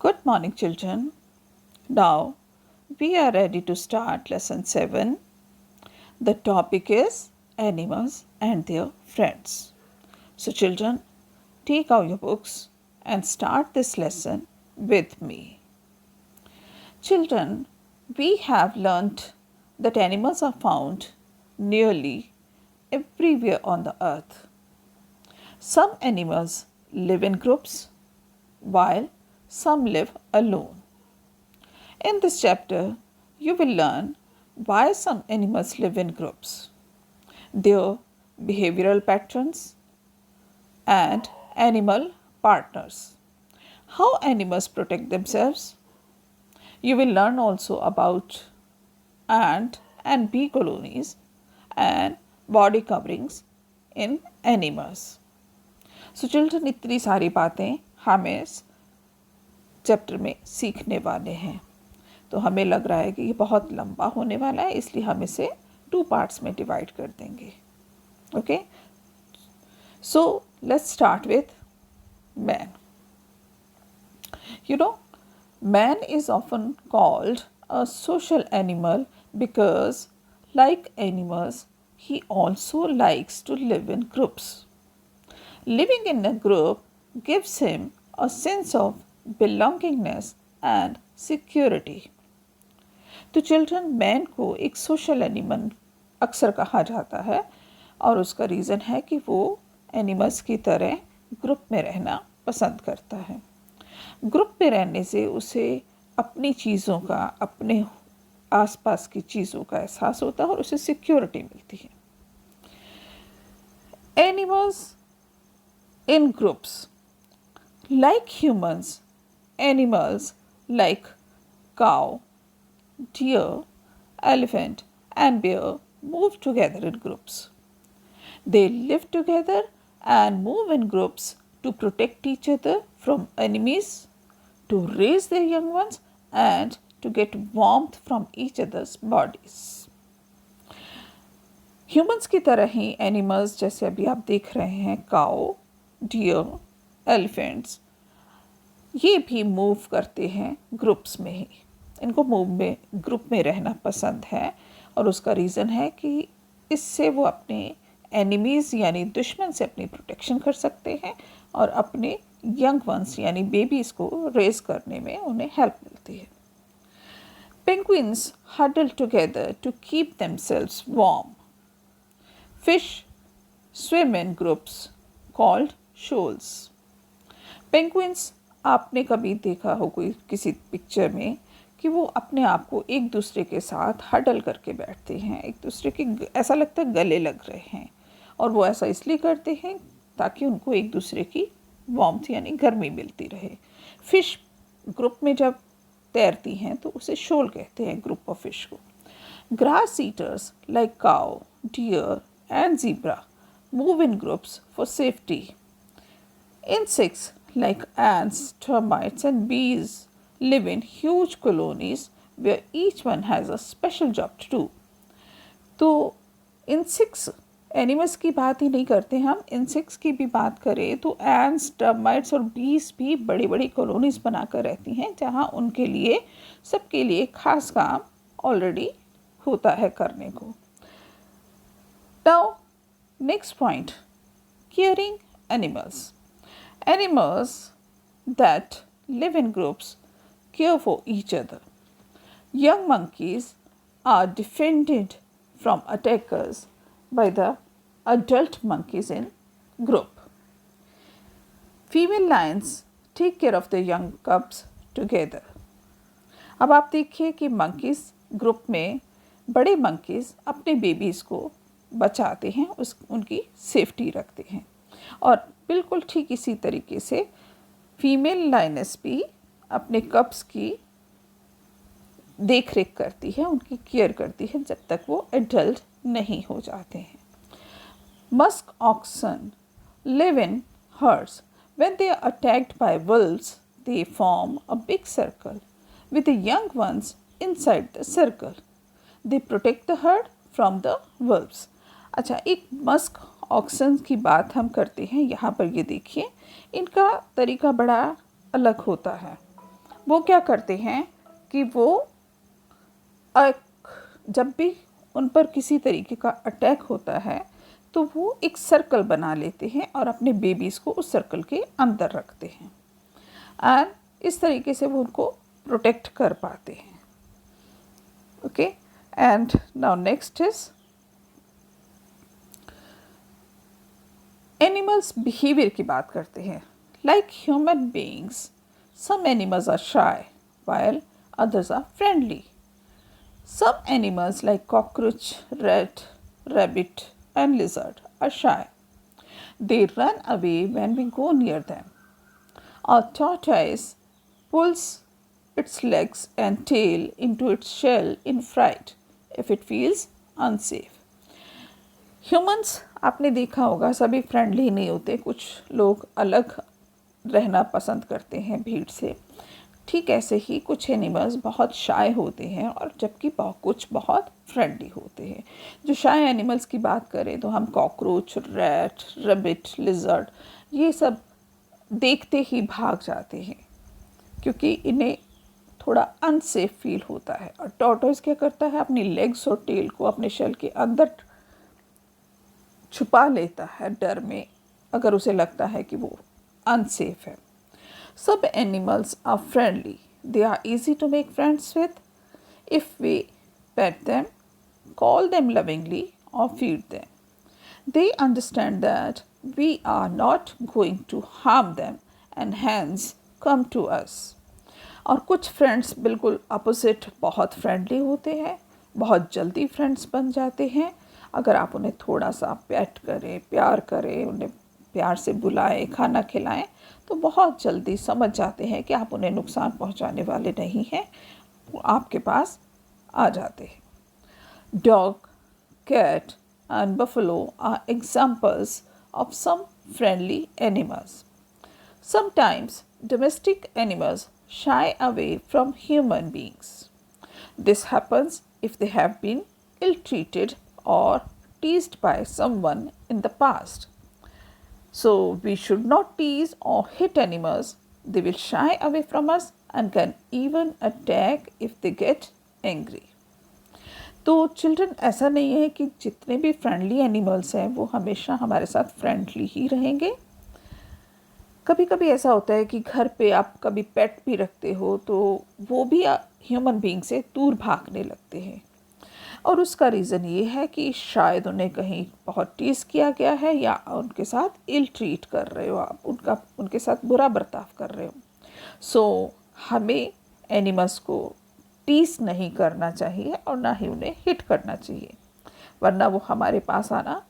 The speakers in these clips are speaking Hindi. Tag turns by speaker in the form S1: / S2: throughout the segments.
S1: Good morning, children. Now we are ready to start lesson 7. The topic is animals and their friends. So, children, take out your books and start this lesson with me. Children, we have learnt that animals are found nearly everywhere on the earth. Some animals live in groups while some live alone. In this chapter, you will learn why some animals live in groups, their behavioral patterns, and animal partners, how animals protect themselves. You will learn also about ant and bee colonies and body coverings in animals. So children, इतनी सारी बातें हम इस चैप्टर में सीखने वाले हैं, तो हमें लग रहा है कि ये बहुत लंबा होने वाला है, इसलिए हम इसे 2 पार्ट्स में डिवाइड कर देंगे. Okay, so let's start with man. You know, man is often called a social animal because, like animals, he also likes to live in groups. Living in a group gives him a sense of belongingness and security. तो चिल्ड्रन, मैन को एक सोशल एनिमल अक्सर कहा जाता है और उसका रीज़न है कि वो एनिमल्स की तरह ग्रुप में रहना पसंद करता है. ग्रुप में रहने से उसे अपनी चीज़ों का, अपने आसपास की चीज़ों का एहसास होता है और उसे सिक्योरिटी मिलती है. Animals in groups like humans, animals like cow, deer, elephant, and bear move together in groups. They live together and move in groups to protect each other from enemies, to raise their young ones, and to get warmth from each other's bodies. Humans की तरह ही animals, जैसे अभी आप देख रहे हैं, cow, deer, elephants, ये भी मूव करते हैं ग्रुप्स में ही. इनको ग्रुप में रहना पसंद है और उसका रीज़न है कि इससे वो अपने एनिमीज़ यानी दुश्मन से अपनी प्रोटेक्शन कर सकते हैं और अपने यंग वंस यानी बेबीज़ को रेज करने में उन्हें हेल्प मिलती है. Penguins huddle together to keep themselves warm. Fish swim in groups called shoals. Penguins, आपने कभी देखा हो कोई किसी पिक्चर में कि वो अपने आप को एक दूसरे के साथ हडल करके बैठते हैं, एक दूसरे के ऐसा लगता है गले लग रहे हैं, और वो ऐसा इसलिए करते हैं ताकि उनको एक दूसरे की वार्मथ यानी गर्मी मिलती रहे. फिश ग्रुप में जब तैरती हैं तो उसे शोल कहते हैं, ग्रुप ऑफ फिश को. Grass eaters like cow, deer and zebra move in groups for safety. Insects like ants, termites and bees live in huge colonies where each one has a special job to do. तो इंसेक्ट्स, एनिमल्स की बात ही नहीं करते हम, इंसेक्ट्स की भी बात करें तो एंट्स, टर्माइट्स और बीज भी बड़ी बड़ी कॉलोनीज बनाकर रहती हैं जहाँ उनके लिए, सबके लिए खास काम ऑलरेडी होता है करने को. Now next point, caring animals. Animals that live in groups care for each other. Young monkeys are defended from attackers by the adult monkeys in group. Female lions take care of the young cubs together. अब आप देखिए कि monkeys ग्रुप में बड़े monkeys अपने बेबीज़ को बचाते हैं, उनकी सेफ्टी रखते हैं, और बिल्कुल ठीक इसी तरीके से फीमेल लाइनस भी अपने कब्स की देख रेख करती है, उनकी केयर करती है जब तक वो एडल्ट नहीं हो जाते हैं. Musk oxen live in herds. When they are attacked by wolves they form a big circle with the young ones inside the circle. They protect the herd from the wolves. अच्छा, एक मस्क ऑक्सन की बात हम करते हैं. यहाँ पर ये देखिए, इनका तरीका बड़ा अलग होता है. वो क्या करते हैं कि वो जब भी उन पर किसी तरीके का अटैक होता है तो वो एक सर्कल बना लेते हैं और अपने बेबीज़ को उस सर्कल के अंदर रखते हैं एंड इस तरीके से वो उनको प्रोटेक्ट कर पाते हैं. Okay, and now next is animals behaviour की बात करते हैं. Like human beings, some animals are shy while others are friendly. Some animals like cockroach, rat, rabbit and lizard are shy. They run away when we go near them. A tortoise pulls its legs and tail into its shell in fright if it feels unsafe. Humans, आपने देखा होगा, सभी फ्रेंडली नहीं होते. कुछ लोग अलग रहना पसंद करते हैं भीड़ से. ठीक ऐसे ही कुछ एनिमल्स बहुत शाय होते हैं और जबकि कुछ बहुत फ्रेंडली होते हैं. जो शाय एनिमल्स की बात करें तो हम कॉकरोच, रैट, रैबिट, लिजर्ड, ये सब देखते ही भाग जाते हैं क्योंकि इन्हें थोड़ा अनसेफ फील होता है. और टॉर्टोइस क्या करता है, अपनी लेग्स और टेल को अपने शेल के अंदर छुपा लेता है डर में, अगर उसे लगता है कि वो unsafe है. Some animals are friendly. They are easy to make friends with if we pet them, call them lovingly or feed them. They understand that we are not going to harm them and hence come to us. और कुछ फ्रेंड्स बिल्कुल अपोजिट बहुत फ्रेंडली होते हैं, बहुत जल्दी फ्रेंड्स बन जाते हैं. अगर आप उन्हें थोड़ा सा पेट करें, प्यार करें, उन्हें प्यार से बुलाएं, खाना खिलाएं, तो बहुत जल्दी समझ जाते हैं कि आप उन्हें नुकसान पहुंचाने वाले नहीं हैं, वो आपके पास आ जाते हैं. Dog, cat and buffalo are examples of some friendly animals. Sometimes domestic animals shy away from human beings. This happens if they have been ill-treated or teased by someone in the past. So we should not tease or hit animals. They will shy away from us and can even attack if they get angry. तो चिल्ड्रन, ऐसा नहीं है कि जितने भी फ्रेंडली एनिमल्स हैं वो हमेशा हमारे साथ फ्रेंडली ही रहेंगे. कभी कभी ऐसा होता है कि घर पे आप कभी पेट भी रखते हो तो वो भी ह्यूमन बीइंग से दूर भागने लगते हैं. और उसका रीज़न ये है कि शायद उन्हें कहीं बहुत टीज़ किया गया है या उनके साथ इल ट्रीट कर रहे हो आप, उनके साथ बुरा बर्ताव कर रहे हो. सो हमें एनिमल्स को टीज़ नहीं करना चाहिए और ना ही उन्हें हिट करना चाहिए, वरना वो हमारे पास आना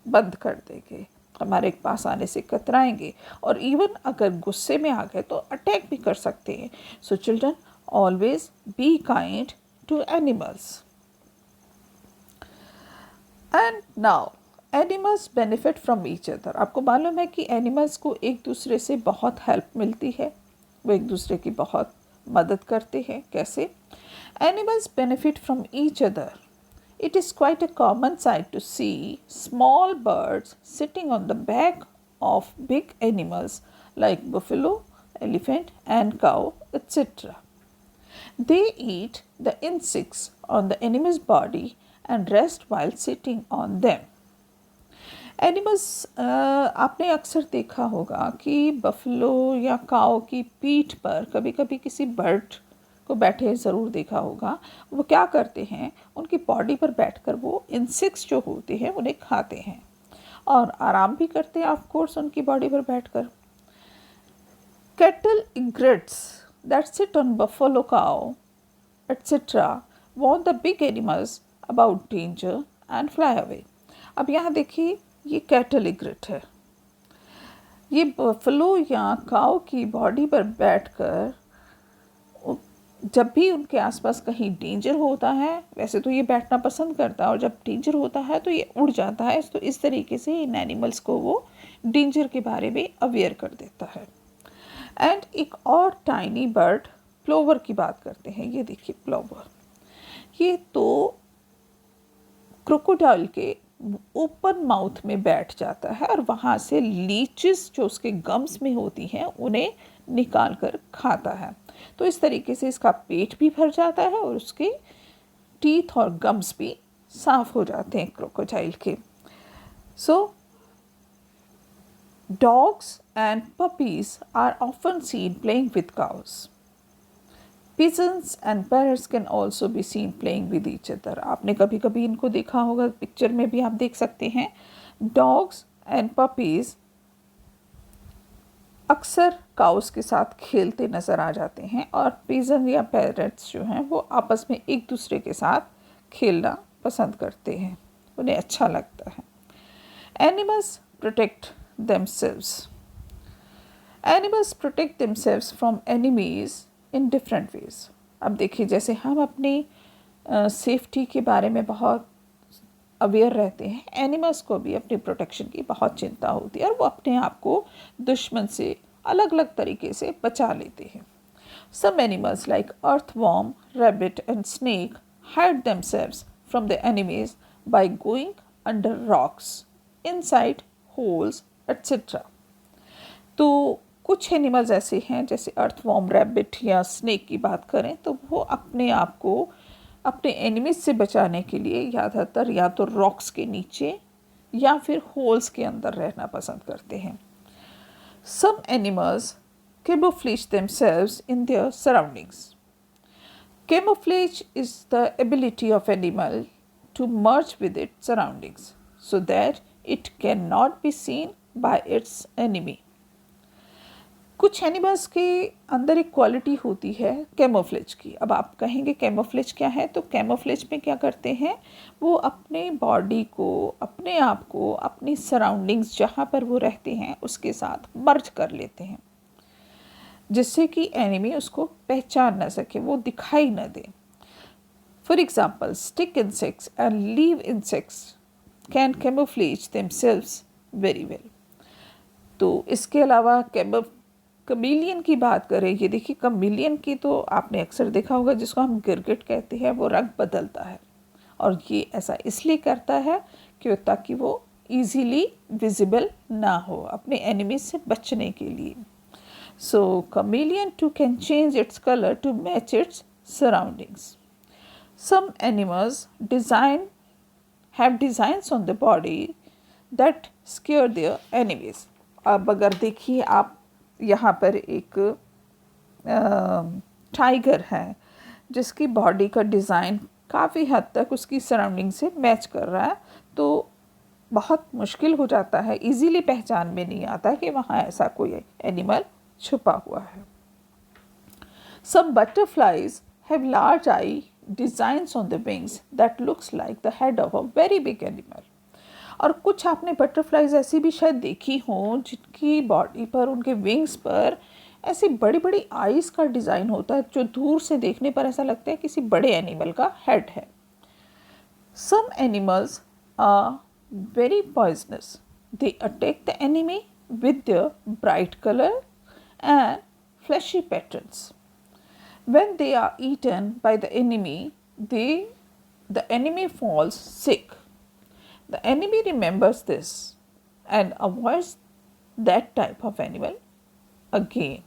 S1: बंद कर देंगे, हमारे पास आने से कतराएंगे और इवन अगर गुस्से में आ गए तो अटैक भी कर सकते हैं. So children, always be kind to animals. And now animals benefit from each other. आपको मालूम है कि एनिमल्स को एक दूसरे से बहुत हेल्प मिलती है, वो एक दूसरे की बहुत मदद करते हैं. कैसे? Animals benefit from each other. It is quite a common sight to see small birds sitting on the back of big animals like buffalo, elephant and cow, etc. They eat the insects on the animal's body and rest while sitting on them. Animals, आपने अक्सर देखा होगा कि बफलो या काऊ की पीठ पर कभी कभी किसी बर्ड को बैठे ज़रूर देखा होगा. वो क्या करते हैं, उनकी बॉडी पर बैठकर वो इंसेक्ट्स जो होते हैं उन्हें खाते हैं और आराम भी करते हैं ऑफ कोर्स उनकी बॉडी पर बैठकर. Cattle egrets that sit on buffalo cow etcetera warn the big animals about danger and fly away. अब यहाँ देखिए, ये कैटल इग्रेट है. ये बफलो या काऊ की बॉडी पर बैठकर जब भी उनके आसपास कहीं डेंजर होता है, वैसे तो ये बैठना पसंद करता है और जब डेंजर होता है तो ये उड़ जाता है. तो इस तरीके से इन एनिमल्स को वो डेंजर के बारे में अवेयर कर देता है. एंड एक और टाइनी बर्ड प्लोवर की बात करते हैं. ये देखिए प्लोवर, ये तो क्रोकोडाइल के ओपन माउथ में बैठ जाता है और वहाँ से लीचेस जो उसके गम्स में होती हैं उन्हें निकाल कर खाता है. तो इस तरीके से इसका पेट भी भर जाता है और उसके टीथ और गम्स भी साफ हो जाते हैं क्रोकोडाइल के। So dogs and puppies are often seen playing with cows. Pigeons and parrots can also be seen playing with each other. आपने कभी कभी इनको देखा होगा, पिक्चर में भी आप देख सकते हैं। डॉग्स एंड पपीज अक्सर काउस के साथ खेलते नज़र आ जाते हैं और पिजन या पैरट्स जो हैं वो आपस में एक दूसरे के साथ खेलना पसंद करते हैं, उन्हें अच्छा लगता है। Animals protect themselves. Animals protect themselves from enemies in different ways. अब देखिए, जैसे हम अपनी सेफ्टी के बारे में बहुत अवेयर रहते हैं, एनिमल्स को भी अपनी प्रोटेक्शन की बहुत चिंता होती है और वो अपने आप को दुश्मन से अलग अलग तरीके से बचा लेते हैं। Some animals like earthworm, rabbit and snake hide themselves from the enemies by going under rocks, inside holes, etc. तो कुछ एनिमल्स ऐसे हैं, जैसे अर्थवॉर्म, रैबिट या स्नेक की बात करें, तो वो अपने आप को अपने एनिमीज से बचाने के लिए ज़्यादातर या तो रॉक्स के नीचे या फिर होल्स के अंदर रहना पसंद करते हैं। Some animals camouflage themselves in their surroundings. Camouflage is the ability of animal to merge with its surroundings so that it cannot be seen by its enemy. कुछ एनिमल्स के अंदर एक क्वालिटी होती है कैमोफ्लेज की। अब आप कहेंगे कैमोफ्लेज क्या है, तो कैमोफ्लेज में क्या करते हैं, वो अपने बॉडी को, अपने आप को, अपनी सराउंडिंग्स जहाँ पर वो रहते हैं उसके साथ मर्ज कर लेते हैं, जिससे कि एनिमी उसको पहचान ना सके, वो दिखाई ना दे। For example, stick insects and leaf insects can camouflage themselves very well. तो इसके अलावा कमीलियन की बात करें, ये देखिए कमीलियन की तो आपने अक्सर देखा होगा, जिसको हम गिरगिट कहते हैं, वो रंग बदलता है और ये ऐसा इसलिए करता है कि ताकि वो इजीली विजिबल ना हो, अपने एनिमी से बचने के लिए। सो chameleon too can change its color to match its surroundings. Some animals have designs on the body that scare their enemies. अब अगर देखिए आप, यहाँ पर एक टाइगर है जिसकी बॉडी का डिज़ाइन काफ़ी हद तक उसकी सराउंडिंग से मैच कर रहा है, तो बहुत मुश्किल हो जाता है, इजीली पहचान में नहीं आता कि वहाँ ऐसा कोई एनिमल छुपा हुआ है। Some butterflies have large eye designs on the wings that looks like the head of a very big animal. और कुछ आपने बटरफ्लाइज ऐसी भी शायद देखी हों जिनकी बॉडी पर, उनके विंग्स पर ऐसी बड़ी बड़ी आईज का डिज़ाइन होता है, जो दूर से देखने पर ऐसा लगता है किसी बड़े एनिमल का हेड है। Some animals are very poisonous. They attack the enemy with their bright color and fleshy patterns. When they are eaten by the enemy, the enemy falls sick. The enemy remembers this and avoids that type of animal again.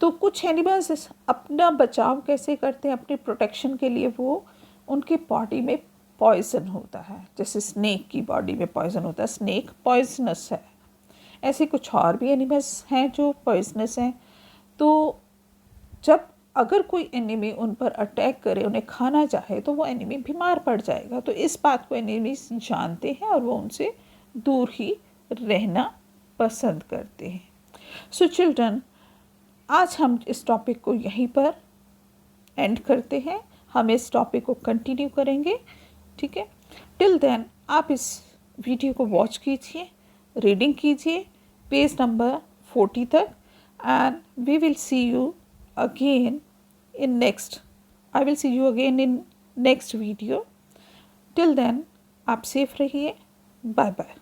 S1: तो कुछ एनिमल्स अपना बचाव कैसे करते हैं, अपनी प्रोटेक्शन के लिए वो, उनके बॉडी में पॉइजन होता है, जैसे स्नेक की बॉडी में पॉइजन होता है, स्नेक पॉइजनस है। ऐसे कुछ और भी एनिमल्स हैं जो पॉइजनस हैं। तो जब अगर कोई एनिमी उन पर अटैक करे, उन्हें खाना चाहे, तो वो एनिमी बीमार पड़ जाएगा। तो इस बात को एनिमी जानते हैं और वो उनसे दूर ही रहना पसंद करते हैं। सो चिल्ड्रन, आज हम इस टॉपिक को यहीं पर एंड करते हैं, हम इस टॉपिक को कंटिन्यू करेंगे, ठीक है। टिल देन आप इस वीडियो को वॉच कीजिए, रीडिंग कीजिए पेज नंबर 40 तक, and we will see you again in next I will see you again in next video. Till then, आप सेफ रहिए, बाय बाय।